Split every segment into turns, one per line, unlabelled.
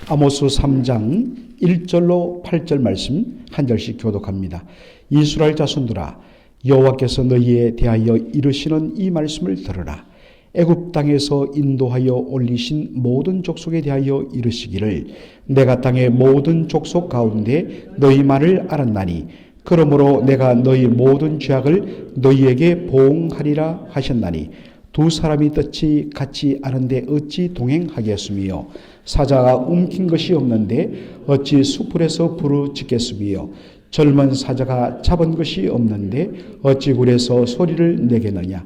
아모스 3장 1절로 8절 말씀 한 절씩 교독합니다. 이스라엘 자손들아, 여호와께서 너희에 대하여 이르시는 이 말씀을 들으라. 애굽 땅에서 인도하여 올리신 모든 족속에 대하여 이르시기를 내가 땅의 모든 족속 가운데 너희만을 알았나니 그러므로 내가 너희 모든 죄악을 너희에게 보응하리라 하셨나니 두 사람이 뜻이 같지 않은데 어찌 동행하겠으며 사자가 움킨 것이 없는데 어찌 수풀에서 부르짖겠으며 젊은 사자가 잡은 것이 없는데 어찌 굴에서 소리를 내겠느냐.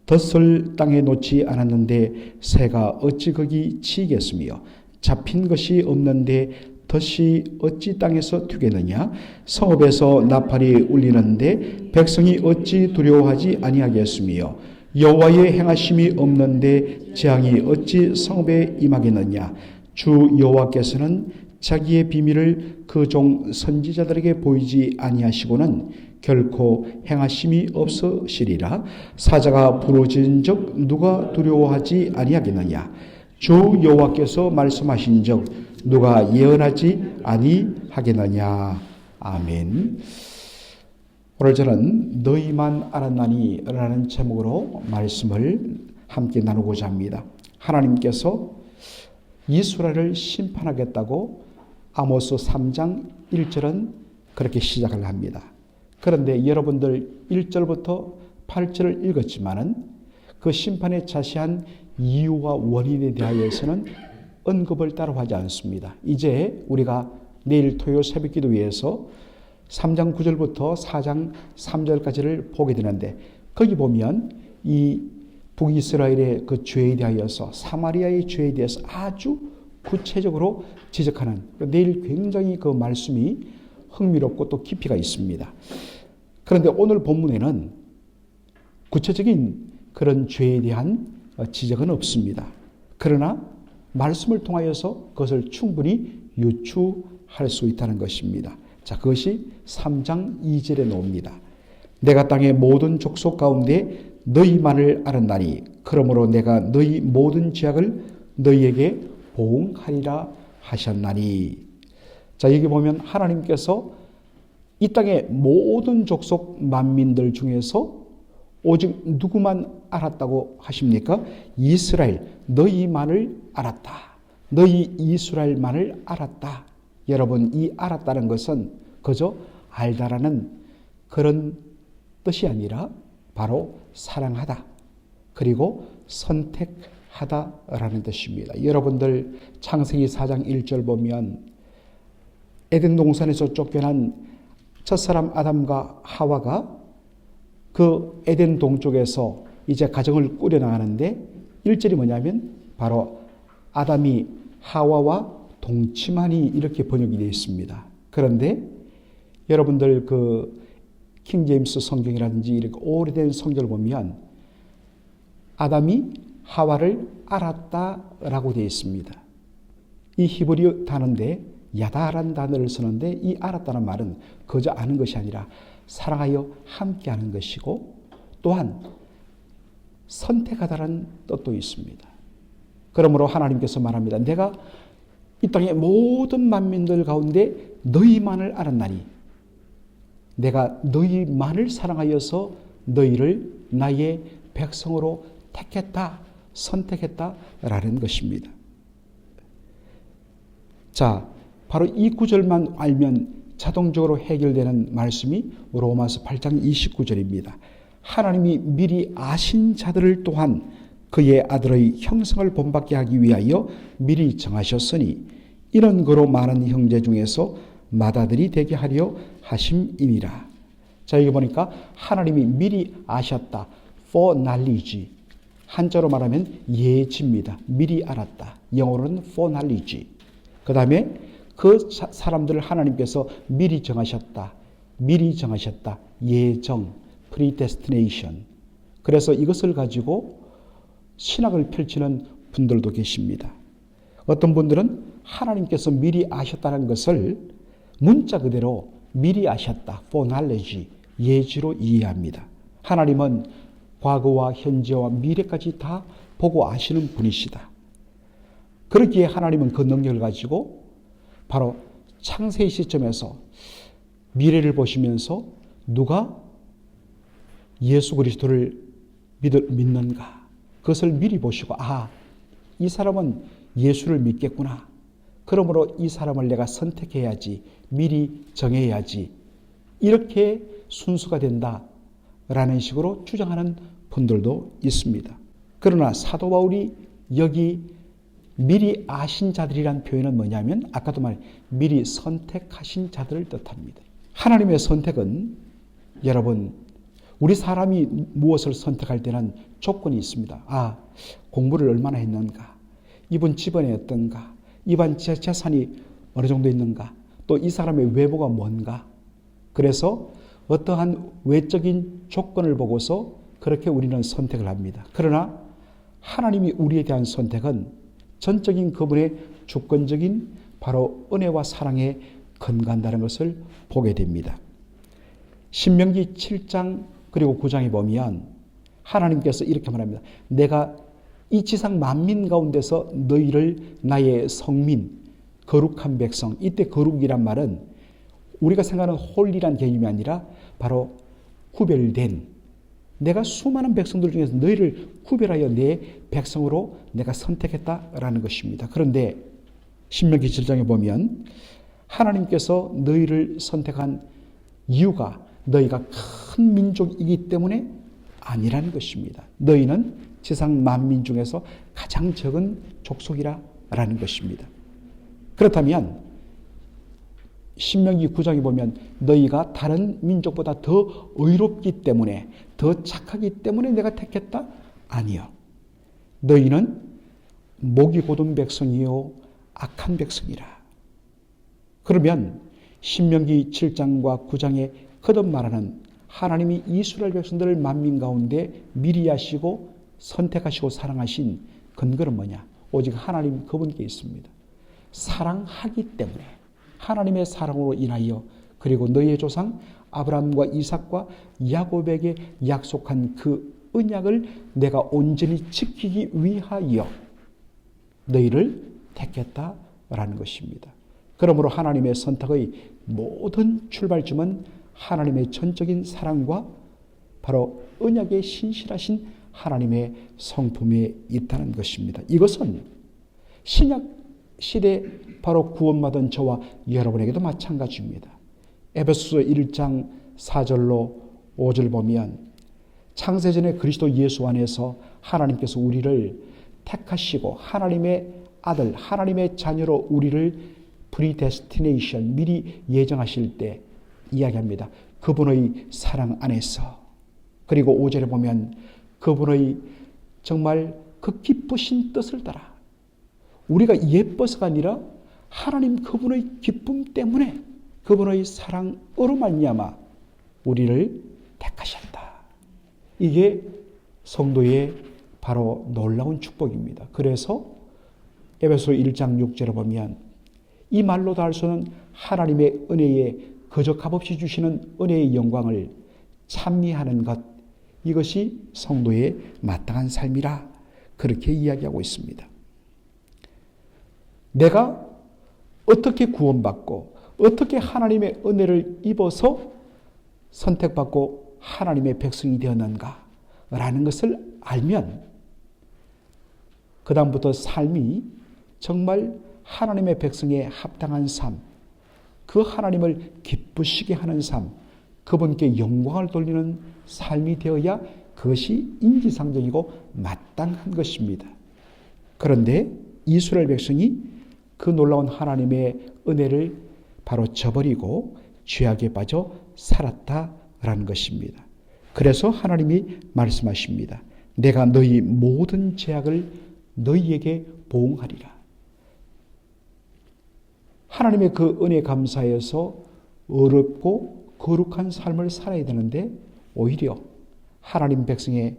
덫을 땅에 놓지 않았는데 새가 어찌 거기 치겠으며 잡힌 것이 없는데 덫이 어찌 땅에서 튀겠느냐. 성읍에서 나팔이 울리는데 백성이 어찌 두려워하지 아니하겠으며 여호와의 행하심이 없는데 재앙이 어찌 성읍에 임하겠느냐. 주 여호와께서는 자기의 비밀을 그 종 선지자들에게 보이지 아니하시고는 결코 행하심이 없으시리라. 사자가 부르짖은즉 누가 두려워하지 아니하겠느냐. 주 여호와께서 말씀하신 즉 누가 예언하지 아니하겠느냐. 아멘. 오늘 저는 너희만 알았나니 라는 제목으로 말씀을 함께 나누고자 합니다. 하나님께서 이스라엘을 심판하겠다고 아모스 3장 1절은 그렇게 시작을 합니다. 그런데 여러분들 1절부터 8절을 읽었지만은 그 심판의 자세한 이유와 원인에 대하여서는 언급을 따로 하지 않습니다. 이제 우리가 내일 토요 새벽 기도회에서 3장 9절부터 4장 3절까지를 보게 되는데 거기 보면 이 북이스라엘의 그 죄에 대하여서 사마리아의 죄에 대해서 아주 구체적으로 지적하는, 내일 굉장히 그 말씀이 흥미롭고 또 깊이가 있습니다. 그런데 오늘 본문에는 구체적인 그런 죄에 대한 지적은 없습니다. 그러나 말씀을 통하여서 그것을 충분히 유추할 수 있다는 것입니다. 자, 그것이 3장 2절에 나옵니다. 내가 땅의 모든 족속 가운데 너희만을 알았나니 그러므로 내가 너희 모든 죄악을 너희에게 보응하리라 하셨나니. 자, 여기 보면 하나님께서 이 땅의 모든 족속 만민들 중에서 오직 누구만 알았다고 하십니까? 이스라엘, 너희만을 알았다. 너희 이스라엘만을 알았다. 여러분, 이 알았다는 것은 그저 알다라는 그런 뜻이 아니라 바로 사랑하다, 그리고 선택하다라는 뜻입니다. 여러분들 창세기 4장 1절 보면 에덴 동산에서 쫓겨난 첫사람 아담과 하와가 그 에덴 동쪽에서 이제 가정을 꾸려나가는데 1절이 뭐냐면 바로 아담이 하와와 동침하니 이렇게 번역이 되어 있습니다. 그런데 여러분들 그 킹제임스 성경이라든지 이렇게 오래된 성경을 보면 아담이 하와를 알았다라고 되어 있습니다. 이 히브리 단어인데 야다라는 단어를 쓰는데 이 알았다는 말은 그저 아는 것이 아니라 사랑하여 함께하는 것이고 또한 선택하다라는 뜻도 있습니다. 그러므로 하나님께서 말합니다. 내가 이 땅의 모든 만민들 가운데 너희만을 알았나니 내가 너희만을 사랑하여서 너희를 나의 백성으로 택했다, 선택했다라는 것입니다. 자, 바로 이 구절만 알면 자동적으로 해결되는 말씀이 로마서 8장 29절입니다. 하나님이 미리 아신 자들을 또한 그의 아들의 형상을 본받게 하기 위하여 미리 정하셨으니 이런 거로 많은 형제 중에서 맏아들이 되게 하려 하심이니라. 자, 여기 보니까 하나님이 미리 아셨다. foreknowledge. 한자로 말하면 예지입니다. 미리 알았다. 영어로는 foreknowledge. 그 다음에 그 사람들을 하나님께서 미리 정하셨다. 미리 정하셨다. 예정. predestination. 그래서 이것을 가지고 신학을 펼치는 분들도 계십니다. 어떤 분들은 하나님께서 미리 아셨다는 것을 문자 그대로 미리 아셨다, foreknowledge, 예지로 이해합니다. 하나님은 과거와 현재와 미래까지 다 보고 아시는 분이시다. 그러기에 하나님은 그 능력을 가지고 바로 창세의 시점에서 미래를 보시면서 누가 예수 그리스도를 믿는가, 그것을 미리 보시고 이 사람은 예수를 믿겠구나, 그러므로 이 사람을 내가 선택해야지, 미리 정해야지, 이렇게 순서가 된다라는 식으로 주장하는 분들도 있습니다. 그러나 사도 바울이 여기 미리 아신 자들이란 표현은 뭐냐면 아까도 미리 선택하신 자들을 뜻합니다. 하나님의 선택은 여러분, 우리 사람이 무엇을 선택할 때는 조건이 있습니다. 공부를 얼마나 했는가, 이번 집안이 어떤가, 이번 재산이 어느 정도 있는가, 또 이 사람의 외모가 뭔가. 그래서 어떠한 외적인 조건을 보고서 그렇게 우리는 선택을 합니다. 그러나 하나님이 우리에 대한 선택은 전적인 그분의 주권적인 바로 은혜와 사랑에 근거한다는 것을 보게 됩니다. 신명기 7장 그리고 9장에 보면 하나님께서 이렇게 말합니다. 내가 이 지상 만민 가운데서 너희를 나의 성민, 거룩한 백성. 이때 거룩이란 말은 우리가 생각하는 홀리란 개념이 아니라 바로 구별된, 내가 수많은 백성들 중에서 너희를 구별하여 내 백성으로 내가 선택했다라는 것입니다. 그런데 신명기 7장에 보면 하나님께서 너희를 선택한 이유가 너희가 큰 민족이기 때문에 아니라는 것입니다. 너희는 지상 만민 중에서 가장 적은 족속이라는 것입니다. 그렇다면 신명기 9장에 보면 너희가 다른 민족보다 더 의롭기 때문에, 더 착하기 때문에 내가 택했다? 아니요. 너희는 목이 곧은 백성이요 악한 백성이라. 그러면 신명기 7장과 9장에 거듭 말하는 하나님이 이스라엘 백성들을 만민 가운데 미리 하시고 선택하시고 사랑하신 근거는 뭐냐? 오직 하나님 그분께 있습니다. 사랑하기 때문에, 하나님의 사랑으로 인하여, 그리고 너희의 조상 아브라함과 이삭과 야곱에게 약속한 그 언약을 내가 온전히 지키기 위하여 너희를 택했다라는 것입니다. 그러므로 하나님의 선택의 모든 출발점은 하나님의 전적인 사랑과 바로 언약에 신실하신 하나님의 성품에 있다는 것입니다. 이것은 신약 시대 바로 구원받은 저와 여러분에게도 마찬가지입니다. 에베소서 1장 4절로 5절 보면 창세전에 그리스도 예수 안에서 하나님께서 우리를 택하시고 하나님의 아들, 하나님의 자녀로 우리를 프리데스티네이션, 미리 예정하실 때 이야기합니다. 그분의 사랑 안에서. 그리고 5절에 보면 그분의 정말 그 기쁘신 뜻을 따라, 우리가 예뻐서가 아니라 하나님 그분의 기쁨 때문에, 그분의 사랑으로 말미암아 우리를 택하셨다. 이게 성도의 바로 놀라운 축복입니다. 그래서 에베소 1장 6절에 보면 이 말로도 할 수 없는 하나님의 은혜에 그저 값없이 주시는 은혜의 영광을 찬미하는 것, 이것이 성도의 마땅한 삶이라 그렇게 이야기하고 있습니다. 내가 어떻게 구원받고 어떻게 하나님의 은혜를 입어서 선택받고 하나님의 백성이 되었는가라는 것을 알면 그 다음부터 삶이 정말 하나님의 백성에 합당한 삶, 그 하나님을 기쁘시게 하는 삶, 그분께 영광을 돌리는 삶이 되어야 그것이 인지상정이고 마땅한 것입니다. 그런데 이스라엘 백성이 그 놀라운 하나님의 은혜를 바로 저버리고 죄악에 빠져 살았다라는 것입니다. 그래서 하나님이 말씀하십니다. 내가 너희 모든 죄악을 너희에게 보응하리라. 하나님의 그 은혜 감사해서 어렵고 거룩한 삶을 살아야 되는데 오히려 하나님 백성에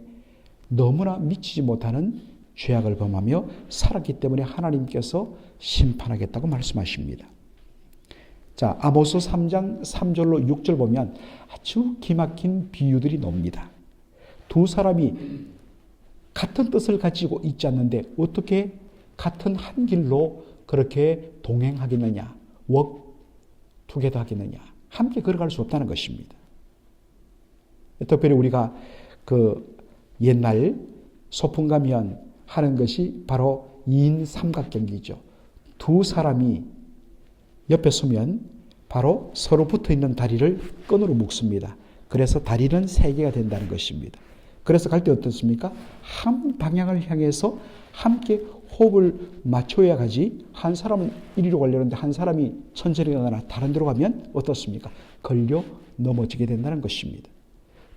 너무나 미치지 못하는 죄악을 범하며 살았기 때문에 하나님께서 심판하겠다고 말씀하십니다. 자, 아모스 3장 3절로 6절 보면 아주 기막힌 비유들이 나옵니다. 두 사람이 같은 뜻을 가지고 있지 않는데 어떻게 같은 한 길로 그렇게 동행하겠느냐, work together 하겠느냐, 함께 걸어갈 수 없다는 것입니다. 특별히 우리가 그 옛날 소풍 가면 하는 것이 바로 2인 삼각경기죠. 두 사람이 옆에 서면 바로 서로 붙어있는 다리를 끈으로 묶습니다. 그래서 다리는 3개가 된다는 것입니다. 그래서 갈 때 어떻습니까? 한 방향을 향해서 함께 호흡을 맞춰야 가지, 한 사람은 이리로 가려는데 한 사람이 천천히 가거나 다른 데로 가면 어떻습니까? 걸려 넘어지게 된다는 것입니다.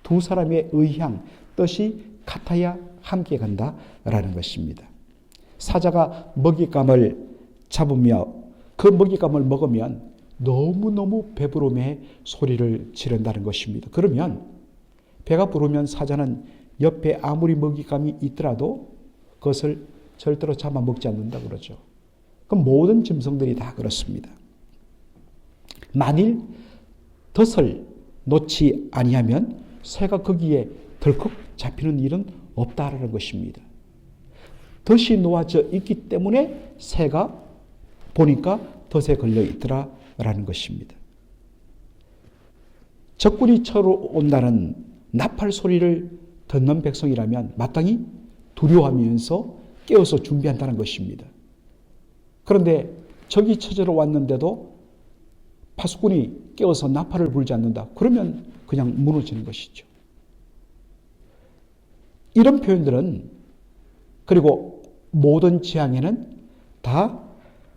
두 사람의 의향, 뜻이 같아야 함께 간다라는 것입니다. 사자가 먹잇감을 잡으며 그 먹잇감을 먹으면 너무너무 배부름의 소리를 지른다는 것입니다. 그러면 배가 부르면 사자는 옆에 아무리 먹잇감이 있더라도 그것을 절대로 잡아먹지 않는다고 그러죠. 그럼 모든 짐승들이 다 그렇습니다. 만일 덫을 놓지 아니하면 새가 거기에 덜컥 잡히는 일은 없다라는 것입니다. 덫이 놓아져 있기 때문에 새가 보니까 덫에 걸려 있더라라는 것입니다. 적군이 쳐로 온다는 나팔 소리를 듣는 백성이라면 마땅히 두려워하면서 깨어서 준비한다는 것입니다. 그런데 적이 쳐들어 왔는데도 파수꾼이 깨어서 나팔을 불지 않는다. 그러면 그냥 무너지는 것이죠. 이런 표현들은, 그리고 모든 재앙에는 다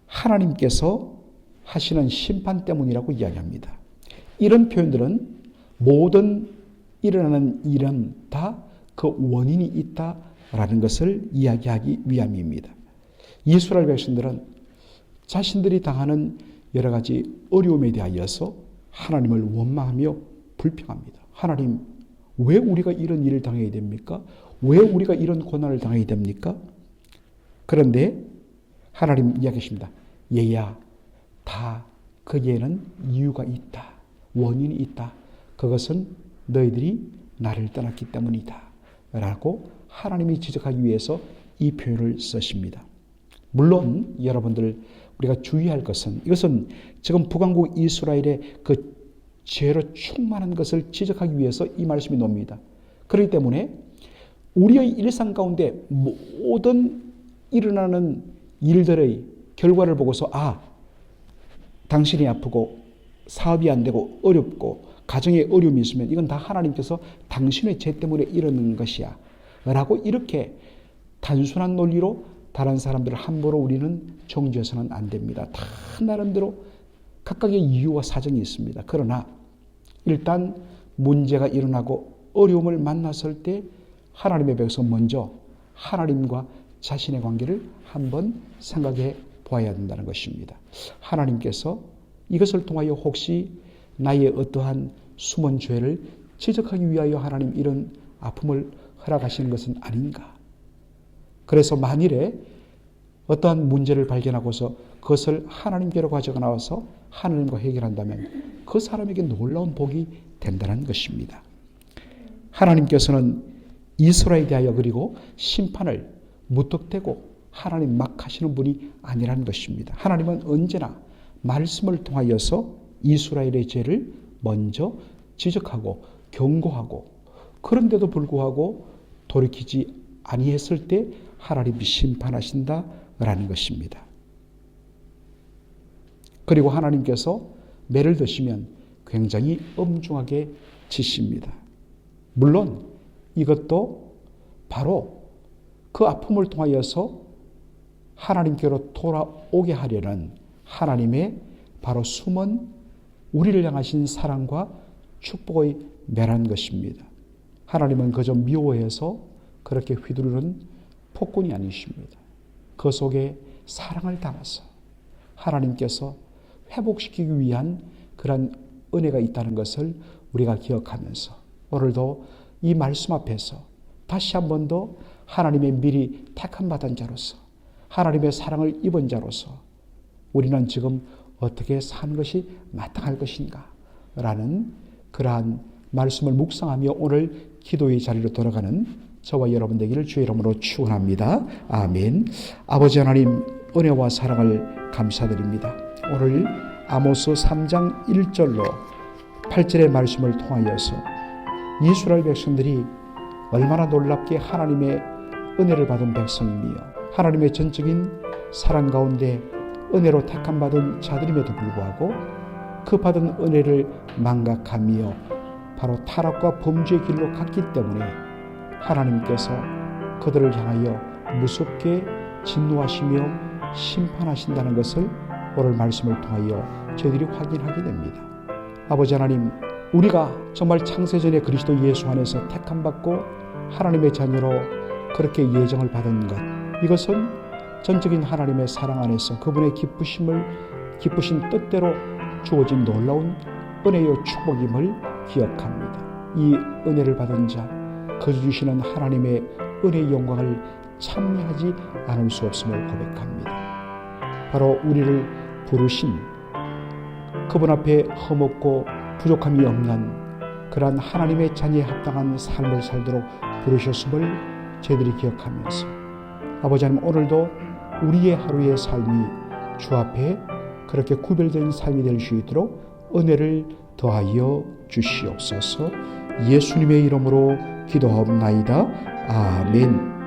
하나님께서 하시는 심판 때문이라고 이야기합니다. 이런 표현들은 모든 일어나는 일은 다 그 원인이 있다라는 것을 이야기하기 위함입니다. 이스라엘 백성들은 자신들이 당하는 여러 가지 어려움에 대하여서 하나님을 원망하며 불평합니다. 하나님, 왜 우리가 이런 일을 당해야 됩니까? 왜 우리가 이런 고난을 당해야 됩니까? 그런데 하나님 이야기하십니다. 얘야, 다 거기에는 이유가 있다. 원인이 있다. 그것은 너희들이 나를 떠났기 때문이다. 라고 하나님이 지적하기 위해서 이 표현을 쓰십니다. 물론 여러분들 우리가 주의할 것은, 이것은 지금 북왕국 이스라엘의 그 죄로 충만한 것을 지적하기 위해서 이 말씀이 나옵니다. 그렇기 때문에 우리의 일상 가운데 모든 일어나는 일들의 결과를 보고서 당신이 아프고 사업이 안 되고 어렵고 가정에 어려움이 있으면 이건 다 하나님께서 당신의 죄 때문에 이러는 것이야 라고 이렇게 단순한 논리로 다른 사람들을 함부로 우리는 정죄해서는 안 됩니다. 다 나름대로 각각의 이유와 사정이 있습니다. 그러나 일단 문제가 일어나고 어려움을 만났을 때 하나님의 백성 먼저 하나님과 자신의 관계를 한번 생각해 보아야 된다는 것입니다. 하나님께서 이것을 통하여 혹시 나의 어떠한 숨은 죄를 지적하기 위하여 하나님 이런 아픔을 허락하시는 것은 아닌가. 그래서 만일에 어떠한 문제를 발견하고서 그것을 하나님께로 가져가 나와서 하나님과 해결한다면 그 사람에게 놀라운 복이 된다는 것입니다. 하나님께서는 이스라엘에 대하여 그리고 심판을 무턱대고 하나님 막 하시는 분이 아니라는 것입니다. 하나님은 언제나 말씀을 통하여서 이스라엘의 죄를 먼저 지적하고 경고하고, 그런데도 불구하고 돌이키지 아니했을 때 하나님이 심판하신다라는 것입니다. 그리고 하나님께서 매를 드시면 굉장히 엄중하게 치십니다. 물론 이것도 바로 그 아픔을 통하여서 하나님께로 돌아오게 하려는 하나님의 바로 숨은 우리를 향하신 사랑과 축복의 매라는 것입니다. 하나님은 그저 미워해서 그렇게 휘두르는 폭군이 아니십니다. 그 속에 사랑을 담아서 하나님께서 회복시키기 위한 그런 은혜가 있다는 것을 우리가 기억하면서 오늘도 이 말씀 앞에서 다시 한 번 더 하나님의 미리 택함받은 자로서, 하나님의 사랑을 입은 자로서 우리는 지금 어떻게 사는 것이 마땅할 것인가 라는 그러한 말씀을 묵상하며 오늘 기도의 자리로 돌아가는 저와 여러분 되기를 주의 이름으로 축원합니다. 아멘. 아버지 하나님, 은혜와 사랑을 감사드립니다. 오늘 아모스 3장 1절로 8절의 말씀을 통하여서 이스라엘 백성들이 얼마나 놀랍게 하나님의 은혜를 받은 백성이며 하나님의 전적인 사랑 가운데 은혜로 택함받은 자들임에도 불구하고 그 받은 은혜를 망각하며 바로 타락과 범죄의 길로 갔기 때문에 하나님께서 그들을 향하여 무섭게 진노하시며 심판하신다는 것을 오늘 말씀을 통하여 저희들이 확인하게 됩니다. 아버지 하나님, 우리가 정말 창세전에 그리스도 예수 안에서 택함받고 하나님의 자녀로 그렇게 예정을 받은 것, 이것은 전적인 하나님의 사랑 안에서 그분의 기쁘신 뜻대로 주어진 놀라운 은혜요 축복임을 기억합니다. 이 은혜를 받은 자, 거저 주시는 하나님의 은혜의 영광을 찬미하지 않을 수 없음을 고백합니다. 바로 우리를 부르신 그분 앞에 흠없고 부족함이 없는 그러한 하나님의 자녀에 합당한 삶을 살도록 부르셨음을 저희들이 기억하면서 아버지 하나님, 오늘도 우리의 하루의 삶이 주 앞에 그렇게 구별된 삶이 될 수 있도록 은혜를 더하여 주시옵소서. 예수님의 이름으로 기도하옵나이다. 아멘.